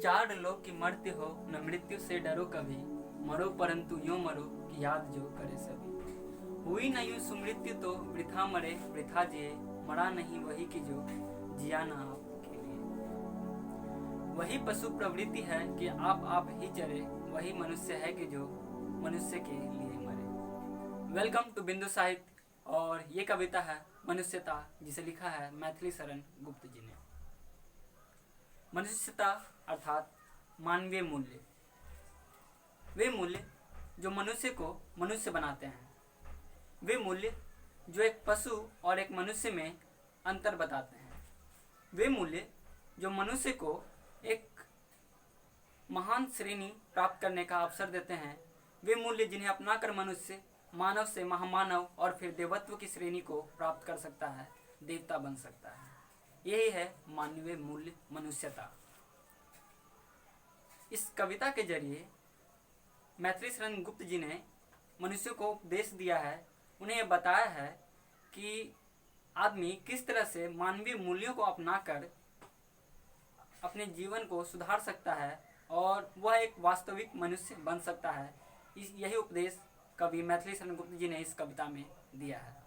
विचार लो कि मरते हो न मृत्यु से डरो कभी, मरो परंतु यूं मरो कि याद जो करे सभी। हुई न यूं सुमृत्यु तो वृथा मरे वृथा जिए, मरा नहीं वही कि जो जिया ना आपके लिए। वही पशु प्रवृत्ति है कि आप ही चरे, वही मनुष्य है कि जो मनुष्य के लिए मरे। वेलकम टू बिंदु साहित्य। और ये कविता है मनुष्यता, जिसे लिखा है मैथिली शरण गुप्त जी ने। मनुष्यता अर्थात मानवीय मूल्य, वे मूल्य जो मनुष्य को मनुष्य बनाते हैं, वे मूल्य जो एक पशु और एक मनुष्य में अंतर बताते हैं, वे मूल्य जो मनुष्य को एक महान श्रेणी प्राप्त करने का अवसर देते हैं, वे मूल्य जिन्हें अपनाकर मनुष्य मानव से महामानव और फिर देवत्व की श्रेणी को प्राप्त कर सकता है, देवता बन सकता है। यही है मानवीय मूल्य, मनुष्यता। इस कविता के जरिए मैथिली शरण गुप्त जी ने मनुष्य को उपदेश दिया है, उन्हें यह बताया है कि आदमी किस तरह से मानवीय मूल्यों को अपनाकर अपने जीवन को सुधार सकता है और वह एक वास्तविक मनुष्य बन सकता है। यही उपदेश कवि मैथिली शरण गुप्त जी ने इस कविता में दिया है।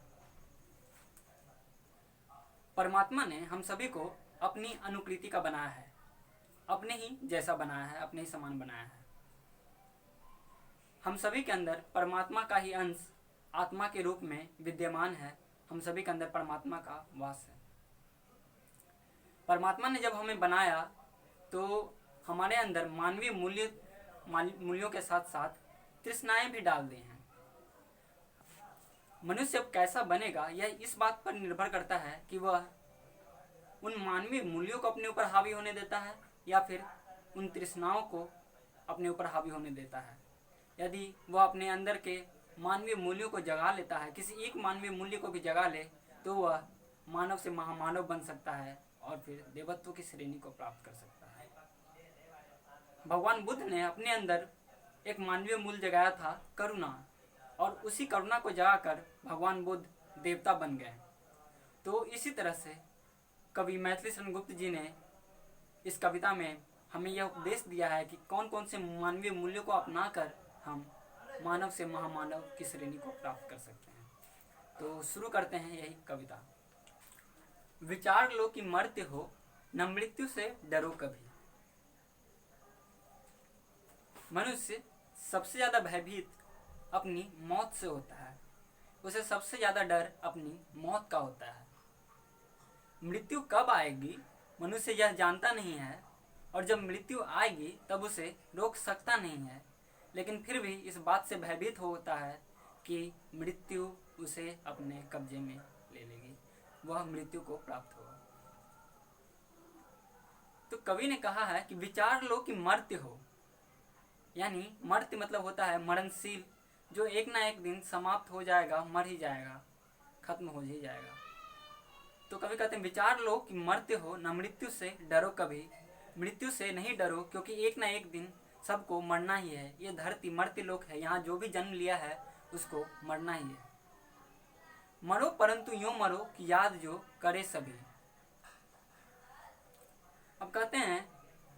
परमात्मा ने हम सभी को अपनी अनुकृति का बनाया है, अपने ही जैसा बनाया है, अपने ही समान बनाया है। हम सभी के अंदर परमात्मा का ही अंश आत्मा के रूप में विद्यमान है। हम सभी के अंदर परमात्मा का वास है। परमात्मा ने जब हमें बनाया तो हमारे अंदर मानवीय मूल्यों के साथ साथ तृष्णाएं भी डाल दी हैं। मनुष्य अब कैसा बनेगा यह इस बात पर निर्भर करता है कि वह उन मानवीय मूल्यों को अपने ऊपर हावी होने देता है या फिर उन तृष्णाओं को अपने ऊपर हावी होने देता है। यदि वह अपने अंदर के मानवीय मूल्यों को जगा लेता है, किसी एक मानवीय मूल्य को भी जगा ले, तो वह मानव से महामानव बन सकता है और फिर देवत्व की श्रेणी को प्राप्त कर सकता है। भगवान बुद्ध ने अपने अंदर एक मानवीय मूल्य जगाया था, करुणा, और उसी करुणा को जगाकर भगवान बुद्ध देवता बन गए। तो इसी तरह से कवि मैथिली शरण गुप्त जी ने इस कविता में हमें यह उपदेश दिया है कि कौन कौन से मानवीय मूल्यों को अपनाकर हम मानव से महामानव की श्रेणी को प्राप्त कर सकते हैं। तो शुरू करते हैं यही कविता। विचार लो कि मरते हो न मृत्यु से डरो कभी। मनुष्य सबसे ज्यादा भयभीत अपनी मौत से होता है। उसे सबसे ज्यादा डर अपनी मौत का होता है। मृत्यु कब आएगी मनुष्य यह जानता नहीं है, और जब मृत्यु आएगी तब उसे रोक सकता नहीं है, लेकिन फिर भी इस बात से भयभीत होता है कि मृत्यु उसे अपने कब्जे में ले लेगी, वह मृत्यु को प्राप्त होगा। तो कवि ने कहा है कि विचार लो कि मरते हो, यानी मर्त्य मतलब होता है मरणशील, जो एक ना एक दिन समाप्त हो जाएगा, मर ही जाएगा, खत्म हो ही जाएगा। तो कवि कहते हैं विचार लो कि मरते हो न मृत्यु से डरो कभी। मृत्यु से नहीं डरो, क्योंकि एक ना एक दिन सबको मरना ही है। ये धरती मर्त्य लोक है, यहाँ जो भी जन्म लिया है उसको मरना ही है। मरो परंतु यूं मरो कि याद जो करे सभी। अब कहते हैं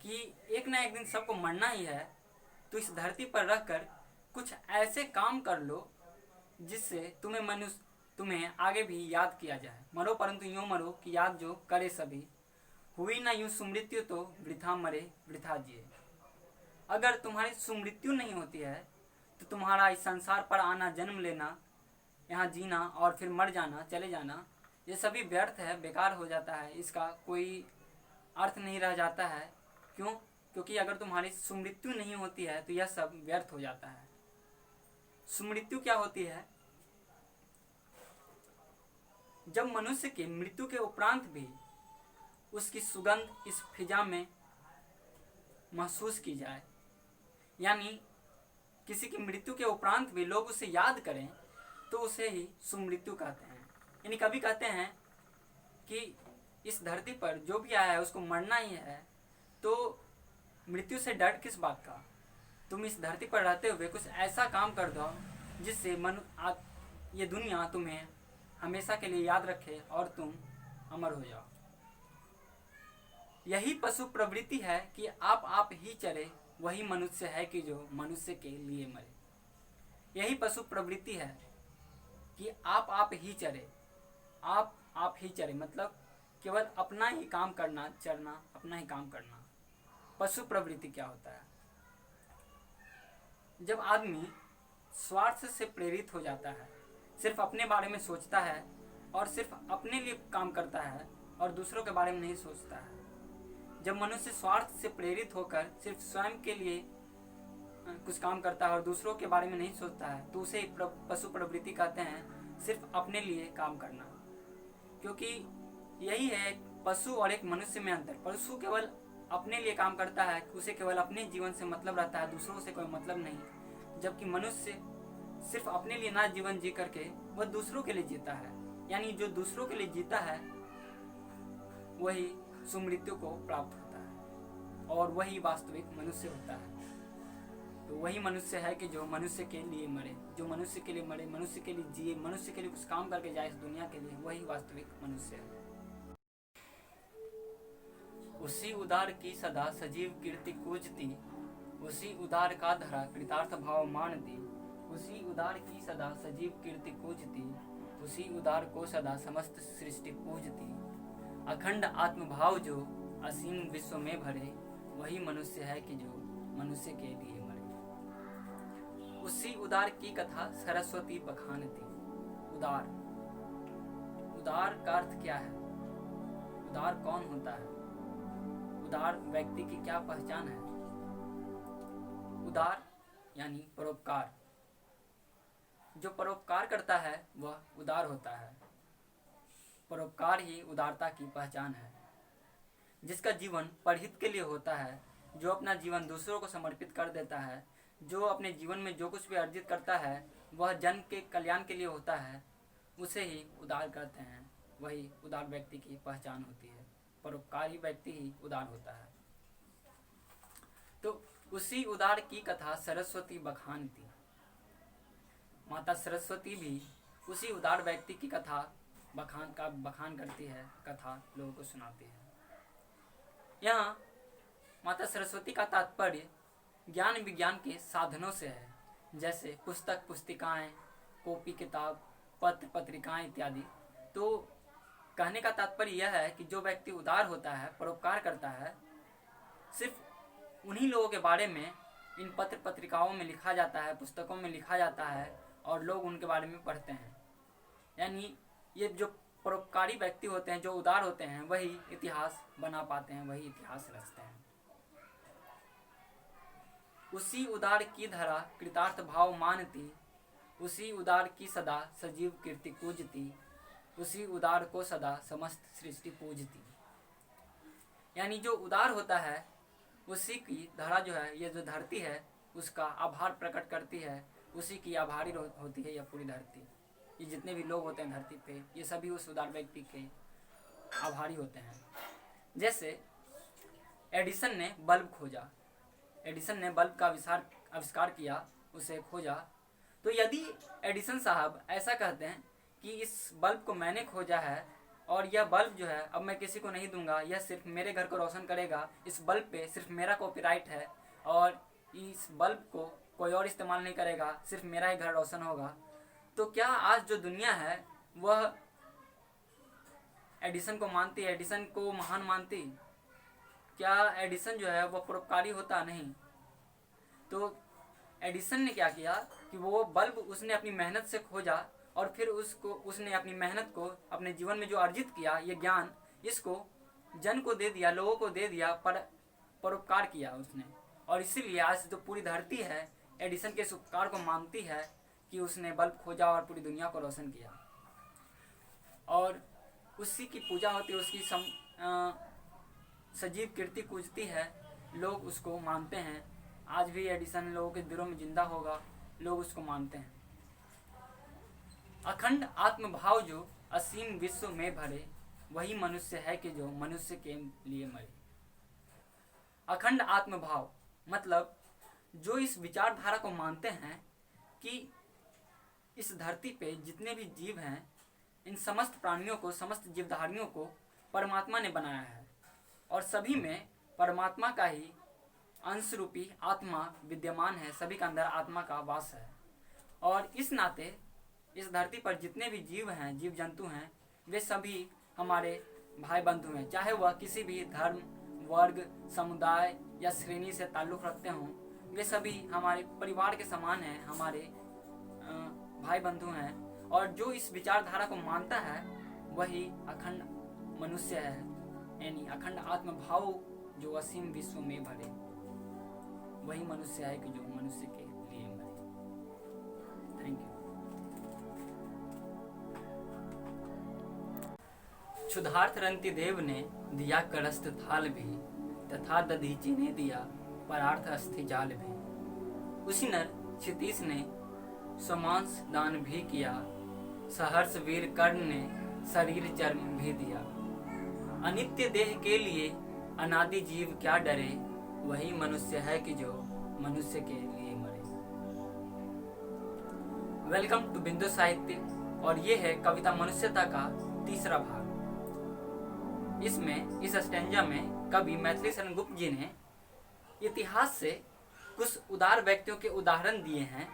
कि एक ना एक दिन सबको मरना ही है, तो इस धरती पर रहकर कुछ ऐसे काम कर लो जिससे तुम्हें आगे भी याद किया जाए। मरो परंतु यूं मरो कि याद जो करे सभी। हुई ना यूं सुमृत्यु तो वृथा मरे वृथा जिए। अगर तुम्हारी सुमृत्यु नहीं होती है तो तुम्हारा इस संसार पर आना, जन्म लेना, यहाँ जीना और फिर मर जाना, चले जाना, ये सभी व्यर्थ है, बेकार हो जाता है। इसका कोई अर्थ नहीं रह जाता है। क्यों? क्योंकि अगर तुम्हारी सुमृत्यु नहीं होती है तो यह सब व्यर्थ हो जाता है। सुमृत्यु क्या होती है? जब मनुष्य की मृत्यु के उपरांत भी उसकी सुगंध इस फिजा में महसूस की जाए, यानी किसी की मृत्यु के उपरांत भी लोग उसे याद करें, तो उसे ही सुमृत्यु कहते हैं। यानी कभी कहते हैं कि इस धरती पर जो भी आया है उसको मरना ही है, तो मृत्यु से डर किस बात का? तुम इस धरती पर रहते हुए कुछ ऐसा काम कर दो जिससे ये दुनिया तुम्हें हमेशा के लिए याद रखे और तुम अमर हो जाओ। यही पशु प्रवृत्ति है कि आप ही चरे, वही मनुष्य है कि जो मनुष्य के लिए मरे। यही पशु प्रवृत्ति है कि आप ही चरे, आप ही चरे मतलब केवल अपना ही काम करना, चरना, अपना ही काम करना। पशु प्रवृत्ति क्या होता है? जब आदमी स्वार्थ से प्रेरित हो जाता है, सिर्फ अपने बारे में सोचता है और सिर्फ अपने लिए काम करता है और दूसरों के बारे में नहीं सोचता है। जब मनुष्य स्वार्थ से प्रेरित होकर सिर्फ स्वयं के लिए कुछ काम करता है और दूसरों के बारे में नहीं सोचता है, तो उसे पशु प्रवृत्ति कहते हैं, सिर्फ अपने लिए काम करना। क्योंकि यही है पशु और एक मनुष्य में अंतर। पशु केवल अपने लिए काम करता है, उसे केवल अपने जीवन से मतलब रहता है, दूसरों से कोई मतलब नहीं। जबकि मनुष्य सिर्फ अपने लिए ना जीवन जी करके वह दूसरों के लिए जीता है। यानी जो दूसरों के लिए जीता है वही सुमृत्यु को प्राप्त होता है और वही वास्तविक मनुष्य होता है। तो वही मनुष्य है कि जो मनुष्य के लिए मरे, जो मनुष्य के लिए मरे, मनुष्य के लिए जिए, मनुष्य के लिए कुछ काम करके जाए इस दुनिया के लिए, वही वास्तविक मनुष्य है। उसी उदार की सदा सजीव कीर्ति कूजती, उसी उदार का धरा कृतार्थ भाव मानती। उसी उदार की सदा सजीव कीर्ति कूजती, उसी उदार को सदा समस्त सृष्टि पूजती। अखंड आत्मभाव जो असीम विश्व में भरे, वही मनुष्य है कि जो मनुष्य के लिए मरे। उसी उदार की कथा सरस्वती बखानती। उदार, उदार का अर्थ क्या है? उदार कौन होता है? उदार व्यक्ति की क्या पहचान है? उदार यानी परोपकार। जो परोपकार करता है वह उदार होता है। परोपकार ही उदारता की पहचान है। जिसका जीवन परहित के लिए होता है, जो अपना जीवन दूसरों को समर्पित कर देता है, जो अपने जीवन में जो कुछ भी अर्जित करता है वह जन के कल्याण के लिए होता है, उसे ही उदार कहते हैं। वही उदार व्यक्ति की पहचान होती है। परोपकारी व्यक्ति ही उदार होता है। तो उसी उदार की कथा सरस्वती बखानती। माता सरस्वती भी उसी उदार व्यक्ति की कथा बखान करती है, कथा लोगों को सुनाती है। यहाँ माता सरस्वती का तात्पर्य ज्ञान विज्ञान के साधनों से है, जैसे पुस्तक, पुस्तिकाएं, कॉपी, किताब, पत्र, पत्रिकाएं इत्यादि। तो कहने का तात्पर्य यह है कि जो व्यक्ति उदार होता है, परोपकार करता है, सिर्फ उन्हीं लोगों के बारे में इन पत्र पत्रिकाओं में लिखा जाता है, पुस्तकों में लिखा जाता है और लोग उनके बारे में पढ़ते हैं। यानी ये जो परोपकारी व्यक्ति होते हैं, जो उदार होते हैं, वही इतिहास बना पाते हैं, वही इतिहास रचते हैं। उसी उदार की धरा कृतार्थ भाव मानती, उसी उदार की सदा सजीव कीर्ति कूजती, उसी उदार को सदा समस्त सृष्टि पूजती। यानी जो उदार होता है उसी की धरा जो है, ये जो धरती है, उसका आभार प्रकट करती है, उसी की आभारी होती है यह पूरी धरती। ये जितने भी लोग होते हैं धरती पे, ये सभी उस उदार व्यक्ति के आभारी होते हैं। जैसे एडिसन ने बल्ब खोजा, एडिसन ने बल्ब का आविष्कार किया, उसे खोजा। तो यदि एडिसन साहब ऐसा कहते हैं कि इस बल्ब को मैंने खोजा है और यह बल्ब जो है अब मैं किसी को नहीं दूंगा, यह सिर्फ मेरे घर को रोशन करेगा, इस बल्ब पे सिर्फ मेरा कॉपीराइट है और इस बल्ब को कोई और इस्तेमाल नहीं करेगा, सिर्फ मेरा ही घर रोशन होगा, तो क्या आज जो दुनिया है वह एडिसन को मानती है, एडिसन को महान मानती? क्या एडिसन जो है वह परोपकारी होता? नहीं। तो एडिसन ने क्या किया कि वो बल्ब उसने अपनी मेहनत से खोजा और फिर उसने अपनी मेहनत को, अपने जीवन में जो अर्जित किया, ये ज्ञान, इसको जन को दे दिया, लोगों को दे दिया, परोपकार किया उसने। और इसीलिए आज जो पूरी धरती है एडिसन के इस उपकार को मानती है कि उसने बल्ब खोजा और पूरी दुनिया को रोशन किया। और उसी की पूजा होती है, उसकी सजीव कीर्ति कूजती है, लोग उसको मानते हैं। आज भी एडिसन लोगों के दिलों में जिंदा होगा, लोग उसको मानते हैं। अखंड आत्मभाव जो असीम विश्व में भरे, वही मनुष्य है कि जो मनुष्य के लिए मरे। अखंड आत्मभाव मतलब जो इस विचारधारा को मानते हैं कि इस धरती पे जितने भी जीव हैं, इन समस्त प्राणियों को, समस्त जीवधारियों को परमात्मा ने बनाया है और सभी में परमात्मा का ही अंश रूपी आत्मा विद्यमान है, सभी के अंदर आत्मा का वास है। और इस नाते इस धरती पर जितने भी जीव हैं, जीव जंतु हैं, वे सभी हमारे भाई बंधु हैं, चाहे वह किसी भी धर्म, वर्ग, समुदाय या श्रेणी से ताल्लुक़ रखते हों। वे सभी हमारे परिवार के समान हैं, हमारे भाई बंधु हैं। और जो इस विचारधारा को मानता है वही अखंड मनुष्य है, यानी अखंड आत्मभाव जो असीम विश्व में भरे, वही मनुष्य है कि जो मनुष्य के लिए मरे। Thank you. क्षुधार्थ रंतिदेव ने दिया करस्त थाल भी, तथा दधीची ने दिया परार्थ अस्थि जाल भी। उसी नर क्षितिज ने स्वमांस दान भी किया, सहर्ष वीर कर्ण ने शरीर चर्म भी दिया। अनित्य देह के लिए अनादि जीव क्या डरे, वही मनुष्य है कि जो मनुष्य के लिए मरे। वेलकम टू बिंदु साहित्य, और ये है कविता मनुष्यता का तीसरा भाग। इसमें इस स्टैंजा में कवि मैथिली शरण गुप्त जी ने इतिहास से कुछ उदार व्यक्तियों के उदाहरण दिए हैं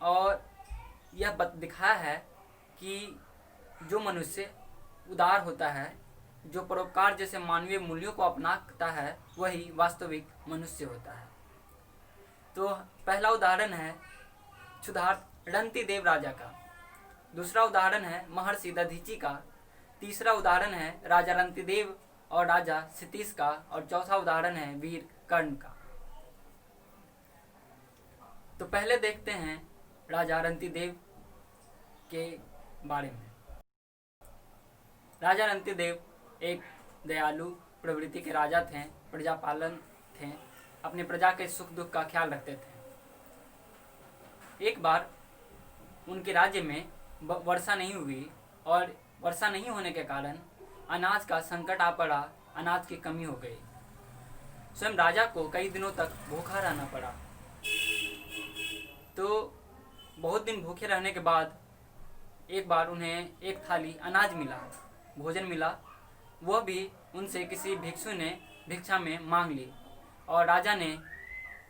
और यह दिखाया है कि जो मनुष्य उदार होता है, जो परोपकार जैसे मानवीय मूल्यों को अपनाता है, वही वास्तविक मनुष्य होता है। तो पहला उदाहरण है क्षुधार्थ रंतिदेव राजा का, दूसरा उदाहरण है महर्षि दधीची का, तीसरा उदाहरण है राजा रंतिदेव और राजा क्षितिज का, और चौथा उदाहरण है वीर कर्ण का। तो पहले देखते हैं राजा रंतिदेव के बारे में। राजा रंतिदेव एक दयालु प्रवृत्ति के राजा थे, प्रजापालन थे, अपने प्रजा के सुख दुख का ख्याल रखते थे। एक बार उनके राज्य में वर्षा नहीं हुई और वर्षा नहीं होने के कारण अनाज का संकट आ पड़ा, अनाज की कमी हो गई। स्वयं राजा को कई दिनों तक भूखा रहना पड़ा। तो बहुत दिन भूखे रहने के बाद एक बार उन्हें एक थाली अनाज मिला, भोजन मिला। वह भी उनसे किसी भिक्षु ने भिक्षा में मांग ली और राजा ने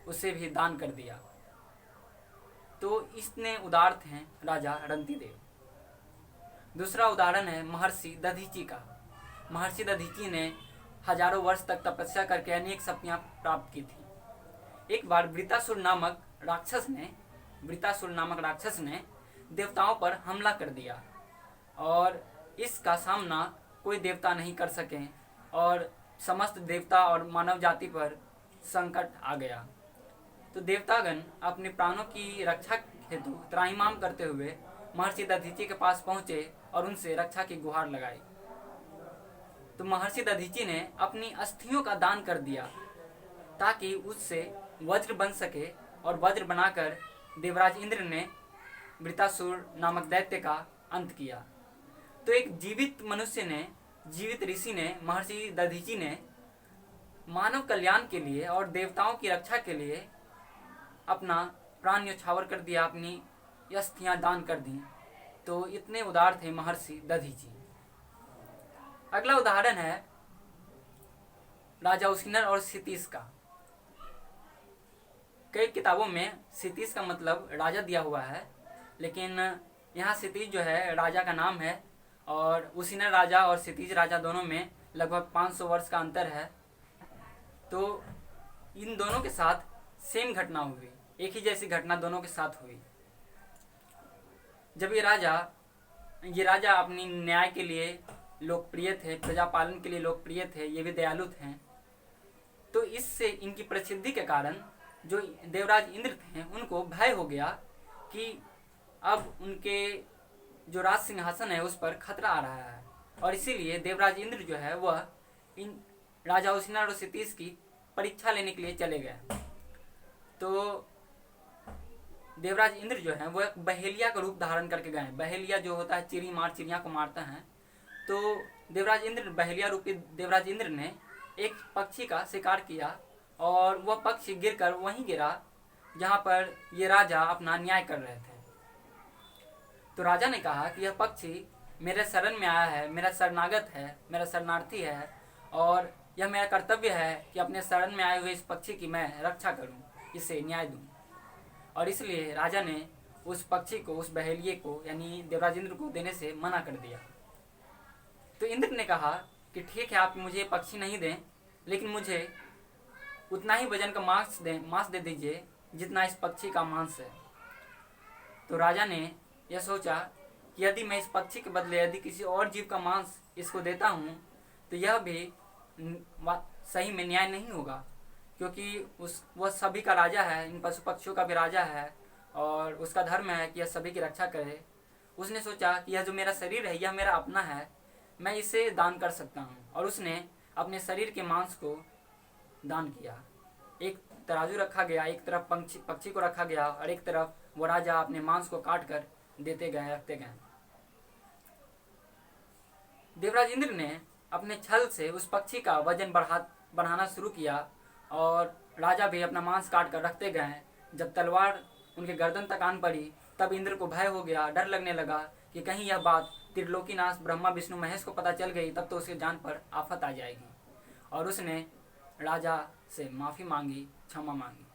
उसे भी दान कर दिया। तो इतने उदार थे राजा रंतिदेव। दूसरा उदाहरण है महर्षि दधीची का। महर्षि दधीची ने हजारों वर्ष तक तपस्या करके अनेक शक्तियाँ प्राप्त की थी। एक बार वृतासुर नामक राक्षस ने देवताओं पर हमला कर दिया और इसका सामना कोई देवता नहीं कर सके और समस्त देवता और मानव जाति पर संकट आ गया। तो देवतागण अपने प्राणों की रक्षा हेतु त्राहिमाम करते हुए महर्षि दधीची के पास पहुंचे और उनसे रक्षा की गुहार लगाई। तो महर्षि दधीची ने अपनी अस्थियों का दान कर दिया ताकि उससे वज्र बन सके, और वज्र बनाकर देवराज इंद्र ने वृतासुर नामक दैत्य का अंत किया। तो एक जीवित ऋषि ने महर्षि दधीची ने मानव कल्याण के लिए और देवताओं की रक्षा के लिए अपना प्राण न्यौछावर कर दिया, अपनी अस्थियां दान कर दी। तो इतने उदार थे महर्षि दधीची। अगला उदाहरण है राजा उसिनर और क्षितिज का। कई किताबों में क्षितिज का मतलब राजा दिया हुआ है, लेकिन यहाँ क्षितिज जो है राजा का नाम है, और उसिनर राजा और क्षितिज राजा दोनों में लगभग 500 वर्ष का अंतर है। तो इन दोनों के साथ सेम घटना हुई, एक ही जैसी घटना दोनों के साथ हुई। जब ये राजा अपनी न्याय के लिए लोकप्रिय थे, प्रजापालन के लिए लोकप्रिय थे, ये भी दयालु थे। तो इससे इनकी प्रसिद्धि के कारण जो देवराज इंद्र थे उनको भय हो गया कि अब उनके जो राज सिंहासन है उस पर खतरा आ रहा है, और इसीलिए देवराज इंद्र जो है वह इन राजा उसिनर और क्षितिज की परीक्षा लेने के लिए चले गए। तो देवराज इंद्र जो है वो एक बहेलिया का रूप धारण करके गए। बहेलिया जो होता है चिड़िया को मारता है। तो बहेलिया रूपी देवराज इंद्र ने एक पक्षी का शिकार किया और वह पक्षी गिरकर वहीं गिरा जहाँ पर ये राजा अपना न्याय कर रहे थे। तो राजा ने कहा कि यह पक्षी मेरे शरण में आया है, मेरा शरणागत है, मेरा शरणार्थी है, और यह मेरा कर्तव्य है कि अपने शरण में आए हुए इस पक्षी की मैं रक्षा करूं, इसे न्याय दूं। और इसलिए राजा ने उस पक्षी को, उस बहेलिए को यानी देवराज इंद्र को देने से मना कर दिया। तो इंद्र ने कहा कि ठीक है, आप मुझे पक्षी नहीं दें, लेकिन मुझे उतना ही वजन का मांस दे दीजिए जितना इस पक्षी का मांस है। तो राजा ने यह सोचा कि यदि मैं इस पक्षी के बदले यदि किसी और जीव का मांस इसको देता हूँ तो यह भी सही में न्याय नहीं होगा, क्योंकि वह सभी का राजा है, इन पशु पक्षियों का भी राजा है और उसका धर्म है कि यह सभी की रक्षा करे। उसने सोचा कि यह जो मेरा शरीर है यह मेरा अपना है, मैं इसे दान कर सकता हूँ। और उसने अपने शरीर के मांस को दान किया। एक तराजू रखा गया, एक तरफ पक्षी को रखा गया और एक तरफ वो राजा अपने मांस को काट कर रखते गए। देवराज इंद्र ने अपने छल से उस पक्षी का वजन बढ़ाना शुरू किया और राजा भी अपना मांस काट कर रखते गए। जब तलवार उनके गर्दन तक आन पड़ी तब इंद्र को भय हो गया, डर लगने लगा कि कहीं यह बात त्रिलोकीनाथ ब्रह्मा विष्णु महेश को पता चल गई तब तो उसके जान पर आफत आ जाएगी। और उसने राजा से माफ़ी मांगी, क्षमा मांगी।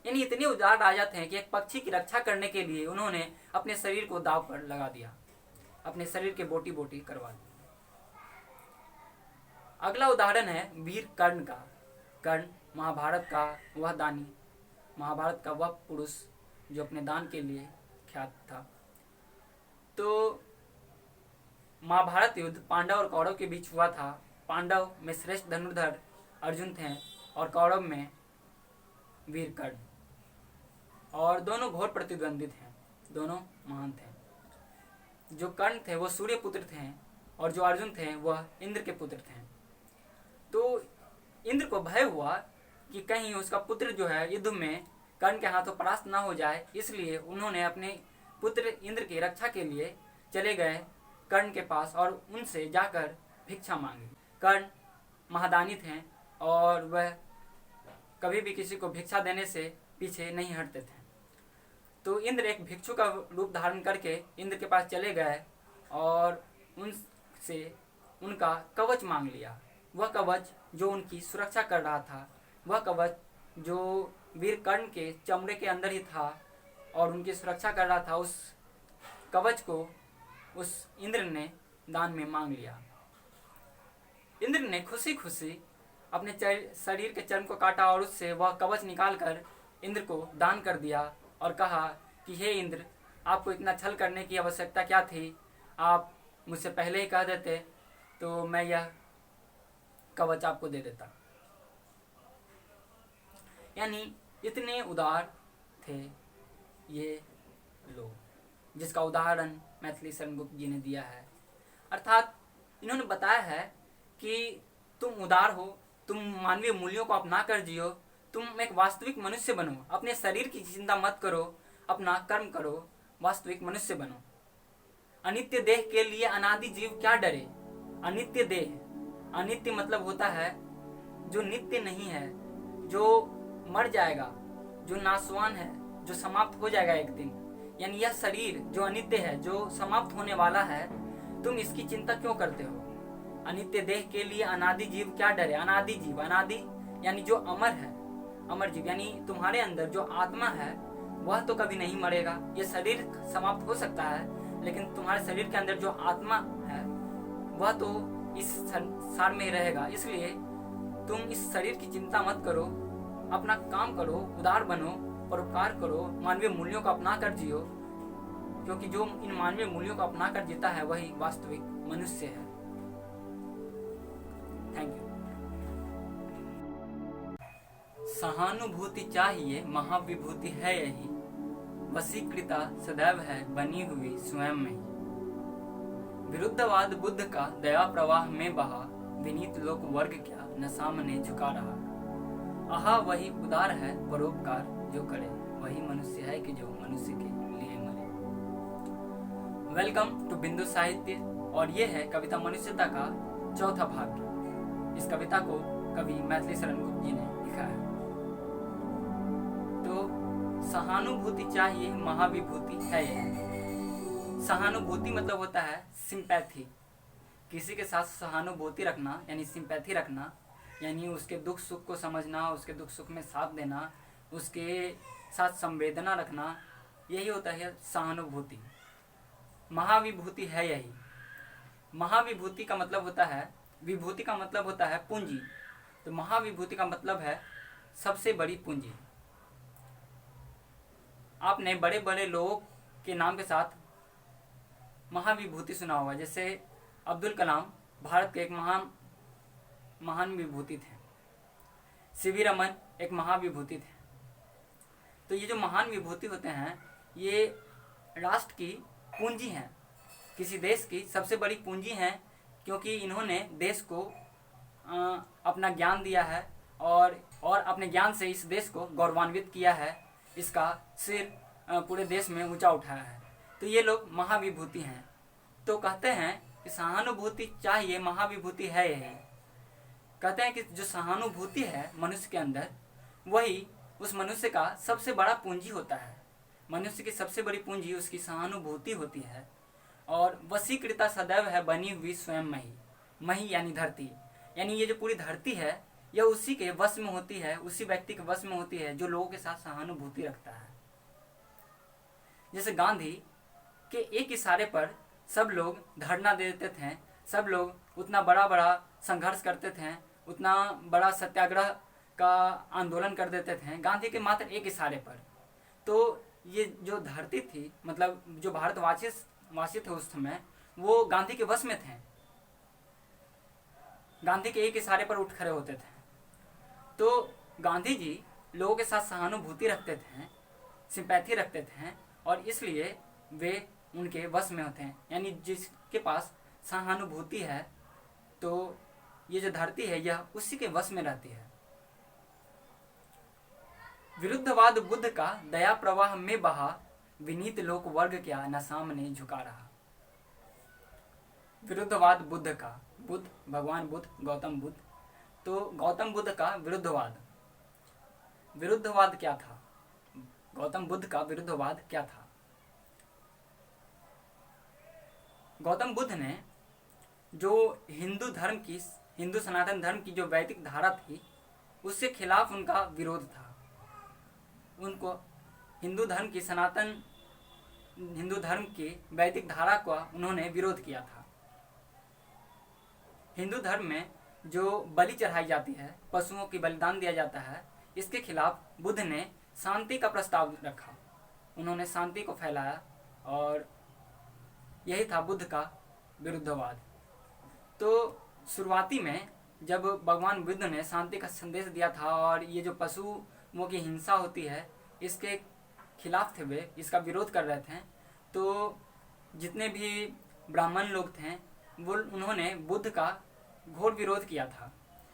यानी इतने उदार राजा थे कि एक पक्षी की रक्षा करने के लिए उन्होंने अपने शरीर को दांव पर लगा दिया, अपने शरीर के बोटी बोटी करवा दी। अगला उदाहरण है वीर कर्ण का। कर्ण महाभारत का वह दानी, महाभारत का वह पुरुष जो अपने दान के लिए ख्यात था। तो महाभारत युद्ध पांडव और कौरव के बीच हुआ था। पांडव में श्रेष्ठ धनुर्धर अर्जुन थे और कौरव में वीर कर्ण, और दोनों घोर प्रतिद्वंदी थे, दोनों महान थे। जो कर्ण थे वो सूर्य पुत्र थे और जो अर्जुन थे वह इंद्र के पुत्र थे। तो इंद्र को भय हुआ कि कहीं उसका पुत्र जो है युद्ध में कर्ण के हाथों परास्त ना हो जाए, इसलिए उन्होंने अपने पुत्र इंद्र की रक्षा के लिए चले गए कर्ण के पास और उनसे जाकर भिक्षा मांगी। कर्ण महादानी थे और वह कभी भी किसी को भिक्षा देने से पीछे नहीं हटते थे। तो इंद्र एक भिक्षु का रूप धारण करके इंद्र के पास चले गए और उनसे उनका कवच मांग लिया। वह कवच जो उनकी सुरक्षा कर रहा था, वह कवच जो वीर कर्ण के चमड़े के अंदर ही था और उनकी सुरक्षा कर रहा था, उस कवच को उस इंद्र ने दान में मांग लिया। इंद्र ने खुशी खुशी अपने शरीर के चर्म को काटा और उससे वह कवच निकालकर इंद्र को दान कर दिया और कहा कि हे इंद्र, आपको इतना छल करने की आवश्यकता क्या थी? आप मुझसे पहले ही कह देते तो मैं यह कवच आपको दे देता। यानी इतने उदार थे ये लोग, जिसका उदाहरण मैथिली शरण गुप्त जी ने दिया है। अर्थात इन्होंने बताया है कि तुम उदार हो, तुम मानवीय मूल्यों को अपना कर जियो, तुम एक वास्तविक मनुष्य बनो, अपने शरीर की चिंता मत करो, अपना कर्म करो, वास्तविक मनुष्य बनो। अनित्य देह के लिए अनादि जीव क्या डरे? अनित्य देह, अनित्य मतलब होता है जो नित्य नहीं है, जो मर जाएगा, जो नाशवान है, जो समाप्त हो जाएगा एक दिन। यानी यह शरीर जो अनित्य है, जो समाप्त होने वाला है, तुम इसकी चिंता क्यों करते हो? अनित्य देह के लिए अनादि जीव क्या डरे? अनादि जीव, अनादि यानी जो अमर है, अमर जीव यानी तुम्हारे अंदर जो आत्मा है वह तो कभी नहीं मरेगा। ये शरीर समाप्त हो सकता है, लेकिन तुम्हारे शरीर के अंदर जो आत्मा है वह तो इस संसार में रहेगा। इसलिए तुम इस शरीर की चिंता मत करो, अपना काम करो, उदार बनो, परोपकार करो, मानवीय मूल्यों को अपना कर जियो, क्योंकि जो इन मानवीय मूल्यों को अपना कर जीता है वही वास्तविक मनुष्य है। Thank you. सहानुभूति चाहिए, महाविभूति है यही, वशीकृता सदैव है बनी हुई स्वयं में ही। विरुद्धवाद बुद्ध का दया प्रवाह में बहा, विनीत लोक वर्ग क्या न सामने झुका रहा। आहा वही उदार है परोपकार जो करे, वही मनुष्य है कि जो मनुष्य के लिए मरे। वेलकम टू बिंदु साहित्य, और ये है कविता मनुष्यता का चौथा भाग। इस कविता को कवि मैथिली शरण गुप्त जी ने लिखा है। तो सहानुभूति चाहिए, महाविभूति है यही। सहानुभूति मतलब होता है सिंपैथी, किसी के साथ सहानुभूति रखना यानी सिंपैथी रखना, यानी उसके दुख सुख को समझना, उसके दुख सुख में साथ देना, उसके साथ संवेदना रखना, यही होता है सहानुभूति। महाविभूति है यही। महाविभूति का मतलब होता है, विभूति का मतलब होता है पूंजी, तो महाविभूति का मतलब है सबसे बड़ी पूंजी। आपने बड़े बड़े लोगों के नाम के साथ महाविभूति सुना होगा, जैसे अब्दुल कलाम भारत के एक महान विभूति थे, सीवी रमन एक महाविभूति थे। तो ये जो महान विभूति होते हैं ये राष्ट्र की पूंजी हैं, किसी देश की सबसे बड़ी पूंजी हैं, क्योंकि इन्होंने देश को अपना ज्ञान दिया है और अपने ज्ञान से इस देश को गौरवान्वित किया है, इसका सिर पूरे देश में ऊंचा उठाया है। तो ये लोग महाविभूति हैं। तो कहते हैं कि सहानुभूति चाहिए, महाविभूति है यही। कहते हैं कि जो सहानुभूति है मनुष्य के अंदर, वही उस मनुष्य का सबसे बड़ा पूंजी होता है। मनुष्य की सबसे बड़ी पूंजी उसकी सहानुभूति होती है। और वशीकृता सदैव है बनी हुई स्वयं मही। मही यानी धरती, यानी ये जो पूरी धरती है यह उसी के वश में होती है, उसी व्यक्ति के वश में होती है जो लोगों के साथ सहानुभूति रखता है। जैसे गांधी के एक इशारे पर सब लोग धरना दे देते थे, सब लोग उतना बड़ा बड़ा संघर्ष करते थे, उतना बड़ा सत्याग्रह का आंदोलन कर देते थे गांधी के मात्र एक इशारे पर। तो ये जो धरती थी, मतलब जो भारतवासी थे उस समय, वो गांधी के वश में थे, गांधी के एक इशारे पर उठ खड़े होते थे। तो गांधी जी लोगों के साथ सहानुभूति रखते थे, सिंपैथी रखते थे, और इसलिए वे उनके वश में होते हैं। यानी जिसके पास सहानुभूति है तो ये जो धरती है यह उसी के वश में रहती है। विरुद्धवाद बुद्ध का दया प्रवाह में बहा, विनीत लोक वर्ग क्या न सामने झुका रहा। विरुद्धवाद बुद्ध का, बुद्ध भगवान बुद्ध, गौतम बुद्ध, तो गौतम बुद्ध का विरुद्धवाद क्या था? गौतम बुद्ध का विरुद्धवाद क्या था? गौतम बुद्ध ने जो हिंदू सनातन धर्म की जो वैदिक धारा थी उससे खिलाफ उनका विरोध था। उनको हिंदू धर्म की वैदिक धारा का उन्होंने विरोध किया था। हिंदू धर्म में जो बलि चढ़ाई जाती है, पशुओं की बलिदान दिया जाता है, इसके खिलाफ बुद्ध ने शांति का प्रस्ताव रखा। उन्होंने शांति को फैलाया और यही था बुद्ध का विरुद्धवाद। तो शुरुआती में जब भगवान बुद्ध ने शांति का संदेश दिया था और ये जो पशुओं की हिंसा होती है इसके खिलाफ थे, वे इसका विरोध कर रहे थे। तो जितने भी ब्राह्मण लोग थे वो उन्होंने बुद्ध का घोर विरोध किया था।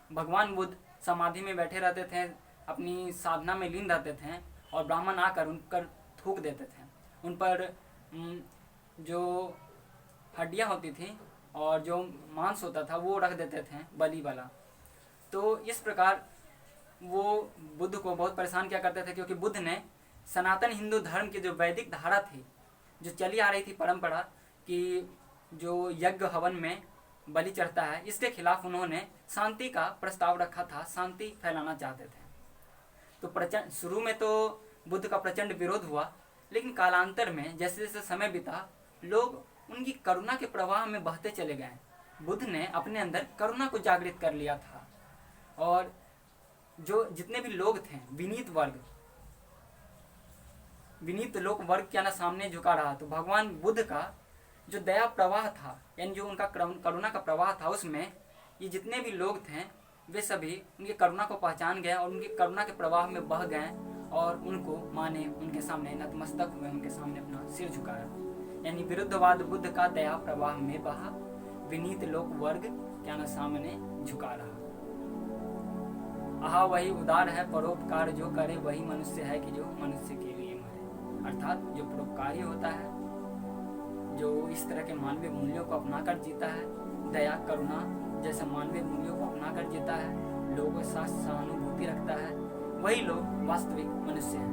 भगवान बुद्ध समाधि में बैठे रहते थे, अपनी साधना में लीन रहते थे, और ब्राह्मण आकर उन पर थूक देते थे। उन पर जो हड्डियाँ होती थी और जो मांस होता था वो रख देते थे बलि वाला। तो इस प्रकार वो बुद्ध को बहुत परेशान किया करते थे, क्योंकि बुद्ध ने सनातन हिंदू धर्म की जो वैदिक धारा थी, जो चली आ रही थी परंपरा कि जो यज्ञ हवन में बलि चढ़ता है, इसके खिलाफ उन्होंने शांति का प्रस्ताव रखा था, शांति फैलाना चाहते थे। तो शुरू में तो बुद्ध का प्रचंड विरोध हुआ, लेकिन कालांतर में जैसे जैसे समय बीता लोग उनकी करुणा के प्रवाह में बहते चले गए। बुद्ध ने अपने अंदर करुणा को जागृत कर लिया था, और जो जितने भी लोग थे विनीत लोक वर्ग क्या ना सामने झुका रहा। तो भगवान बुद्ध का जो दया प्रवाह था, यानी जो उनका करुणा का प्रवाह था, उसमें ये जितने भी लोग थे वे सभी उनकी करुणा को पहचान गए और उनकी करुणा के प्रवाह में बह गए और उनको माने, उनके सामने नतमस्तक हुए, उनके सामने अपना सिर झुकाया। यानी विरुद्धवाद बुद्ध का दया प्रवाह में बहा, विनीत लोक वर्ग क्या न सामने झुका रहा। आहा वही उदार है, परोपकार जो करे वही मनुष्य है कि जो मनुष्य के लिए मरे। अर्थात जो परोपकारी होता है, जो इस तरह के मानवीय मूल्यों को अपनाकर जीता है, दया करुणा जैसे मानवीय मूल्यों को अपनाकर जीता है, लोगों के साथ सहानुभूति रखता है, वही लोग वास्तविक मनुष्य हैं।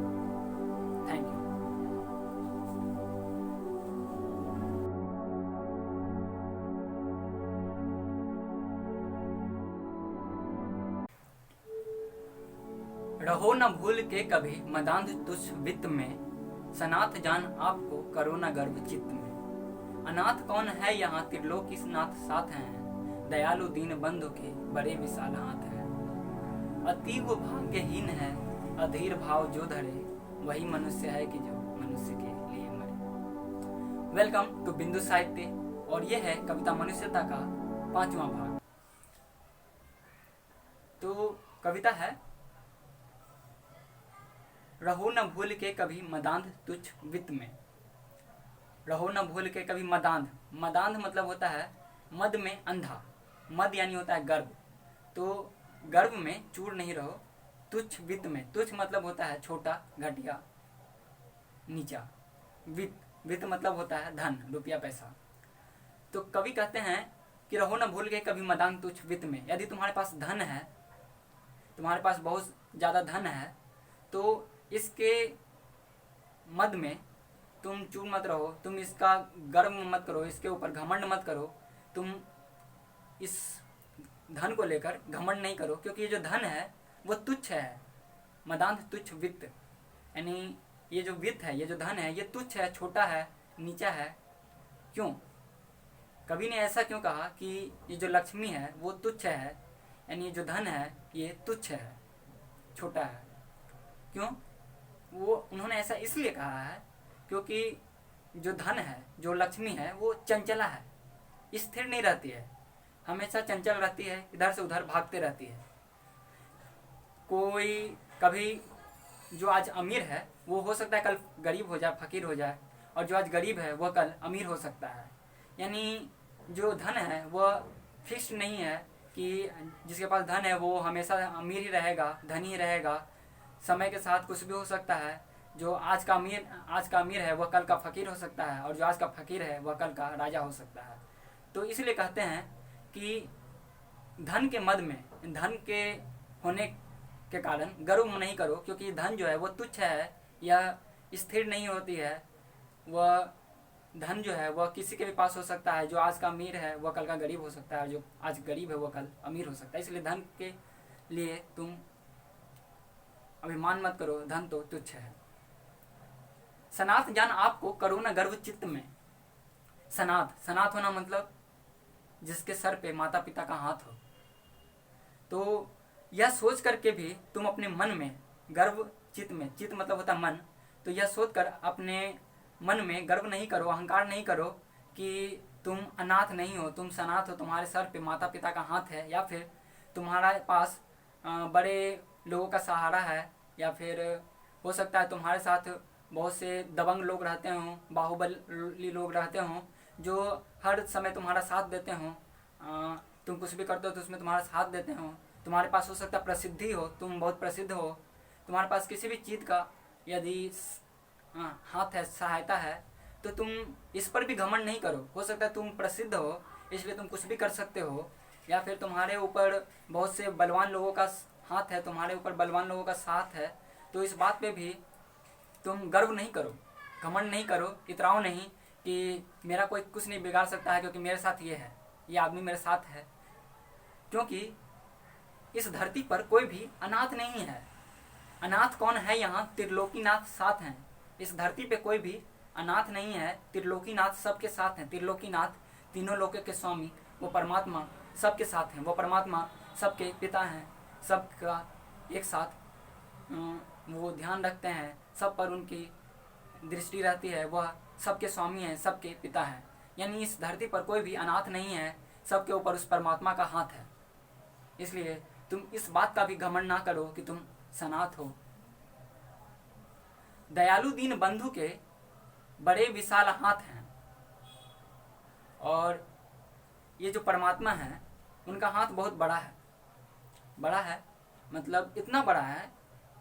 Thank you. रहो न भूल के कभी मदांध तुच्छ वित्त में, सनाथ जान आपको करो न गर्व चित्त में। अनाथ कौन है यहाँ त्रिलोकी नाथ साथ हैं, दयालु दीन बंधु के बड़े विशाल हाथ हैं। अतीव भाग्यहीन है अधीर भाव जो धरे, वही मनुष्य है कि जो मनुष्य के लिए मरे। वेलकम टू बिंदु साहित्य, और यह है कविता मनुष्यता का 5वां भाग। तो कविता है, रहो न भूल के कभी मदांध तुच्छ वित्त में। रहो न भूल के कभी मदांध, मदांध मतलब होता है मद में अंधा, मद यानी होता है गर्व। तो गर्व में चूर नहीं रहो, तुच्छ वित्त में, तुच्छ मतलब होता है छोटा, घटिया, नीचा। वित्त, वित्त मतलब होता है धन, रुपया, पैसा। तो कवि कहते हैं कि रहो न भूल के कभी मदांध तुच्छ वित्त में। यदि तुम्हारे पास धन है, तुम्हारे पास बहुत ज़्यादा धन है, तो इसके मद में तुम चूर मत रहो, तुम इसका गर्व मत करो, इसके ऊपर घमंड मत करो। तुम इस धन को लेकर घमंड नहीं करो, क्योंकि ये जो धन है वो तुच्छ है। मदांध तुच्छ वित्त, यानी ये जो वित्त है, ये जो धन है, ये तुच्छ है, छोटा है, नीचा है। क्यों? कवि ने ऐसा क्यों कहा कि ये जो लक्ष्मी है वो तुच्छ है, यानी ये जो धन है ये तुच्छ है, छोटा है। क्यों? वो उन्होंने ऐसा इसलिए कहा है क्योंकि जो धन है, जो लक्ष्मी है, वो चंचला है, स्थिर नहीं रहती है, हमेशा चंचल रहती है, इधर से उधर भागते रहती है। कोई कभी जो आज अमीर है वो हो सकता है कल गरीब हो जाए, फकीर हो जाए, और जो आज गरीब है वह कल अमीर हो सकता है। यानी जो धन है वह फिक्स नहीं है कि जिसके पास धन है वो हमेशा अमीर ही रहेगा, धनी ही रहेगा। समय के साथ कुछ भी हो सकता है। जो आज का अमीर है वह कल का फकीर हो सकता है, और जो आज का फकीर है वह कल का राजा हो सकता है। तो इसलिए कहते हैं कि धन के मद में, धन के होने के कारण गर्व नहीं करो, क्योंकि धन जो है वो तुच्छ है, यह स्थिर नहीं होती है। वह धन जो है वह किसी के भी पास हो सकता है। जो आज का अमीर है वह कल का गरीब हो सकता है, और जो आज गरीब है वह कल अमीर हो सकता है। इसलिए धन के लिए तुम अभिमान मत करो, धन तो तुच्छ है। सनाथ जान आपको करो न गर्व चित्त में। सनाथ, सनाथ होना मतलब जिसके सर पे माता पिता का हाथ हो। तो यह सोच करके भी तुम अपने मन में गर्व चित्त में, चित्त मतलब होता मन, तो यह सोच कर अपने मन में गर्व नहीं करो, अहंकार नहीं करो कि तुम अनाथ नहीं हो, तुम सनाथ हो, तुम्हारे सर पे माता पिता का हाथ है, या फिर तुम्हारे पास बड़े लोगों का सहारा है, या फिर हो सकता है तुम्हारे साथ बहुत से दबंग लोग रहते हों, बाहुबली लोग रहते हों, जो हर समय तुम्हारा साथ देते हों। तुम कुछ भी करते हो तो उसमें तुम्हारा साथ देते हों। तुम्हारे पास हो सकता है प्रसिद्धि हो, तुम बहुत प्रसिद्ध हो, तुम्हारे पास किसी भी चीज़ का यदि हाथ है, सहायता है, तो तुम इस पर भी घमंड नहीं करो। हो सकता है तुम प्रसिद्ध हो इसलिए तुम कुछ भी कर सकते हो, या फिर तुम्हारे ऊपर बहुत से बलवान लोगों का हाथ है, तुम्हारे ऊपर बलवान लोगों का साथ है, तो इस बात पे भी तुम गर्व नहीं करो, घमंड नहीं करो, इतराओ नहीं कि मेरा कोई कुछ नहीं बिगाड़ सकता है क्योंकि मेरे साथ ये है, ये आदमी मेरे साथ है। क्योंकि इस धरती पर कोई भी अनाथ नहीं है। अनाथ कौन है यहाँ? त्रिलोकीनाथ साथ हैं। इस धरती पे कोई भी अनाथ नहीं है, त्रिलोकीनाथ सबके साथ हैं। त्रिलोकीनाथ, तीनों लोकों के स्वामी, वो परमात्मा सबके साथ हैं। वो परमात्मा सबके पिता हैं, सबका एक साथ वो ध्यान रखते हैं, सब पर उनकी दृष्टि रहती है। वह सबके स्वामी हैं, सबके पिता हैं। यानी इस धरती पर कोई भी अनाथ नहीं है, सबके ऊपर उस परमात्मा का हाथ है। इसलिए तुम इस बात का भी घमंड ना करो कि तुम सनाथ हो। दयालु दीन बंधु के बड़े विशाल हाथ हैं, और ये जो परमात्मा है उनका हाथ बहुत बड़ा है। बड़ा है मतलब इतना बड़ा है